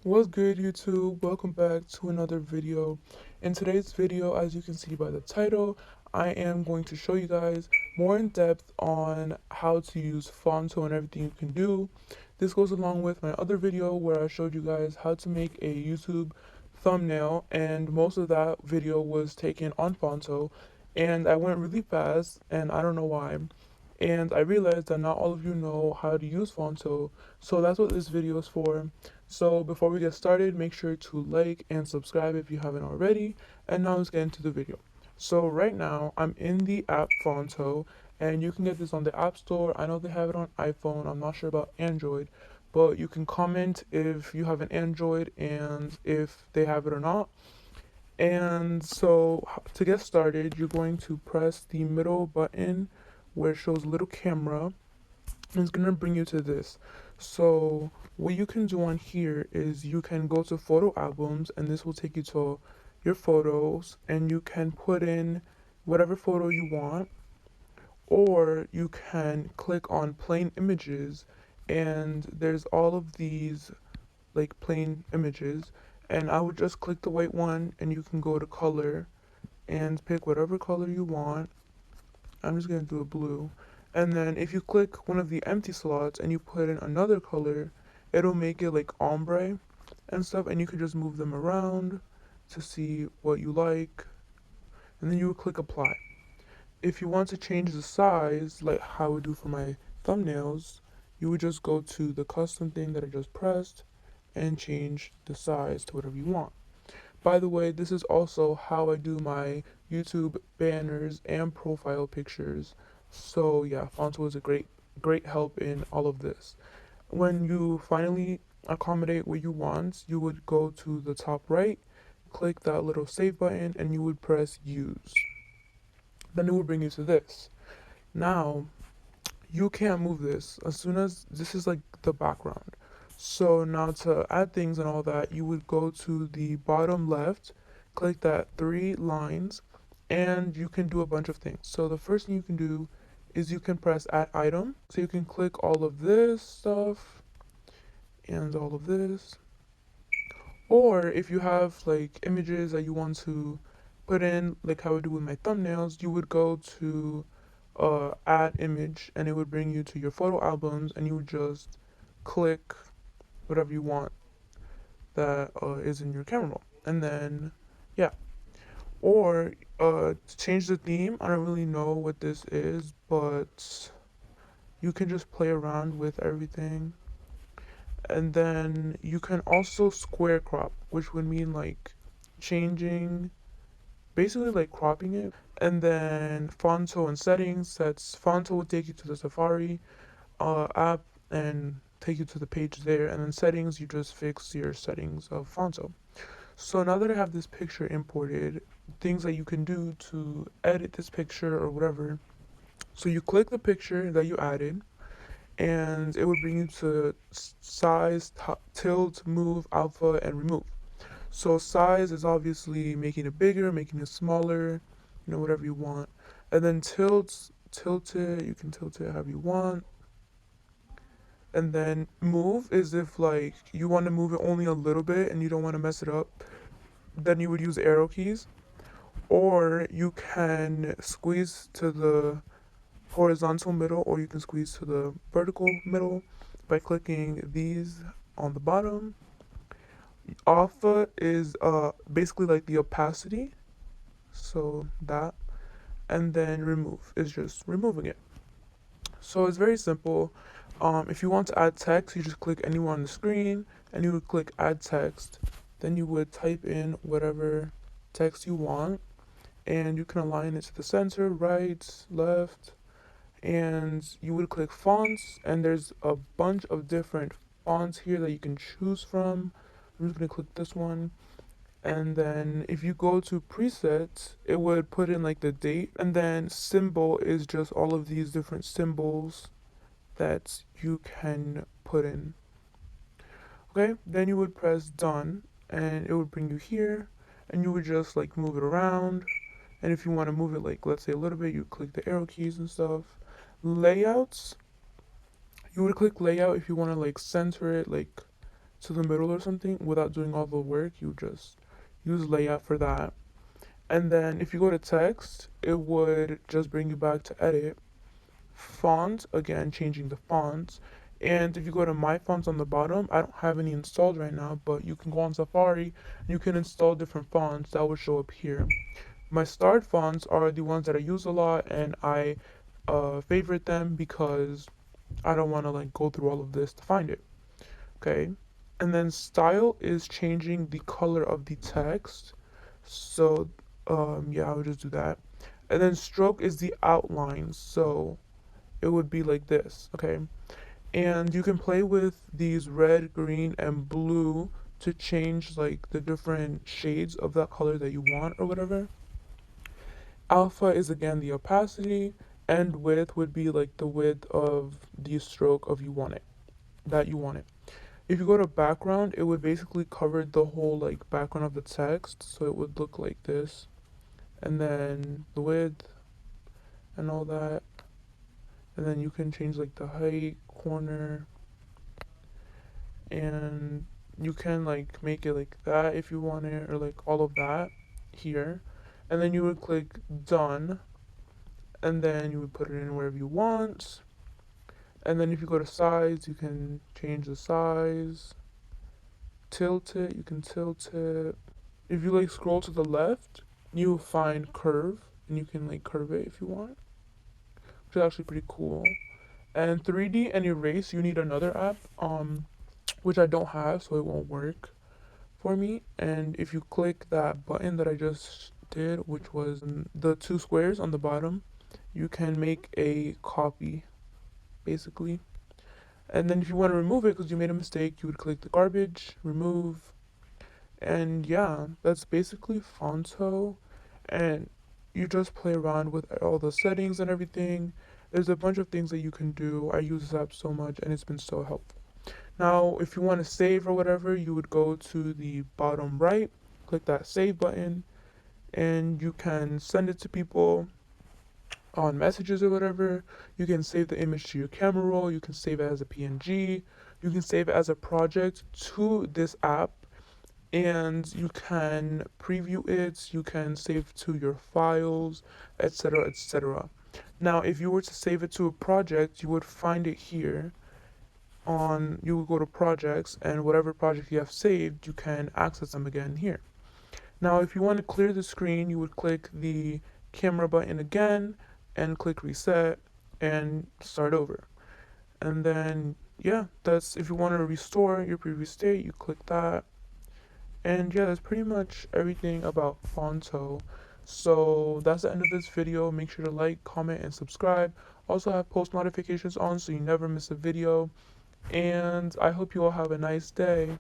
What's good, YouTube? Welcome back to another video. In today's video, as you can see by the title, I am going to show you guys more in depth on how to use Phonto and everything you can do. This goes along with my other video where I showed you guys how to make a YouTube thumbnail, and most of that video was taken on Phonto, and I went really fast, and I don't know why. And I realized that not all of you know how to use Phonto, so that's what this video is for. So before we get started, make sure to like and subscribe if you haven't already. And now let's get into the video. So right now I'm in the app Phonto, and you can get this on the App Store. I know they have it on iPhone. I'm not sure about Android, but you can comment if you have an Android and if they have it or not. And so to get started, you're going to press the middle button where it shows a little camera, and it's gonna bring you to this. So what you can do on here is you can go to photo albums, and this will take you to your photos, and you can put in whatever photo you want, or you can click on plain images, and there's all of these like plain images, and I would just click the white one, and you can go to color and pick whatever color you want. I'm just gonna do a blue. And then if you click one of the empty slots and you put in another color, it'll make it like ombre and stuff, and you can just move them around to see what you like. And then you would click apply. If you want to change the size, like how I would do for my thumbnails, you would just go to the custom thing that I just pressed and change the size to whatever you want. By the way, this is also how I do my YouTube banners and profile pictures. So yeah, Phonto is a great help in all of this. When you finally accommodate what you want, you would go to the top right, click that little save button, and you would press use. Then it will bring you to this. Now, you can't move this as soon as this is like the background. So now to add things and all that, you would go to the bottom left, click that three lines, and you can do a bunch of things. So the first thing you can do is you can press add item. So you can click all of this stuff and all of this. Or if you have like images that you want to put in, like how I do with my thumbnails, you would go to add image, and it would bring you to your photo albums, and you would just click whatever you want that is in your camera roll. And then yeah, or to change the theme, I don't really know what this is, but you can just play around with everything. And then you can also square crop, which would mean like changing, basically like cropping it. And then Phonto and settings, that's Phonto will take you to the Safari app and take you to the page there. And then settings, you just fix your settings of Phonto. So now that I have this picture imported, things that you can do to edit this picture or whatever. So you click the picture that you added, and it would bring you to size, tilt, move, alpha, and remove. So size is obviously making it bigger, making it smaller, whatever you want. And then tilt it, you can tilt it however you want. And then move is if like you want to move it only a little bit and you don't want to mess it up, then you would use arrow keys. Or you can squeeze to the horizontal middle, or you can squeeze to the vertical middle by clicking these on the bottom. Alpha is basically like the opacity, so that, and then remove is just removing it. So it's very simple. If you want to add text, you just click anywhere on the screen, and you would click add text. Then you would type in whatever text you want, and you can align it to the center, right, left, and you would click fonts, and there's a bunch of different fonts here that you can choose from. I'm just gonna click this one, and then if you go to presets, it would put in like the date, and then symbol is just all of these different symbols that you can put in. Okay, then you would press done, and it would bring you here, and you would just like move it around. And if you want to move it like, let's say a little bit, you click the arrow keys and stuff. Layouts, you would click layout if you want to like center it like to the middle or something without doing all the work, you just use layout for that. And then if you go to text, it would just bring you back to edit. Font, again, changing the fonts. And if you go to my fonts on the bottom, I don't have any installed right now, but you can go on Safari and you can install different fonts that will show up here. My starred fonts are the ones that I use a lot, and I favorite them because I don't want to like go through all of this to find it. Okay. And then style is changing the color of the text. So yeah, I would just do that. And then stroke is the outline. So it would be like this, okay? And you can play with these red, green, and blue to change like the different shades of that color that you want or whatever. Alpha is again the opacity, and width would be like the width of the stroke of you want it, that you want it. If you go to background, it would basically cover the whole like background of the text, so it would look like this. And then the width and all that. And then you can change like the height, corner, and you can like make it like that if you want it, or like all of that here. And then you would click done, and then you would put it in wherever you want. And then if you go to size, you can change the size, tilt it, you can tilt it. If you like scroll to the left, you will find curve, and you can like curve it if you want, which is actually pretty cool. And 3D and erase, you need another app, which I don't have, so it won't work for me. And if you click that button that I just did, which was the two squares on the bottom, you can make a copy, basically. And then if you want to remove it because you made a mistake, you would click the garbage, remove, and yeah, that's basically Phonto. And you just play around with all the settings and everything. There's a bunch of things that you can do. I use this app so much and it's been so helpful. Now, if you want to save or whatever, you would go to the bottom right, click that save button, and you can send it to people on messages or whatever. You can save the image to your camera roll. You can save it as a PNG. You can save it as a project to this app, and you can preview it. You can save to your files, etc., etc. Now, if you were to save it to a project, you would find it here on, you would go to projects, and whatever project you have saved, you can access them again here. Now, if you want to clear the screen, you would click the camera button again and click reset and start over. And then, yeah, that's, if you want to restore your previous state, you click that. And yeah, that's pretty much everything about Phonto. So that's the end of this video. Make sure to like, comment, and subscribe. Also have post notifications on so you never miss a video. And I hope you all have a nice day.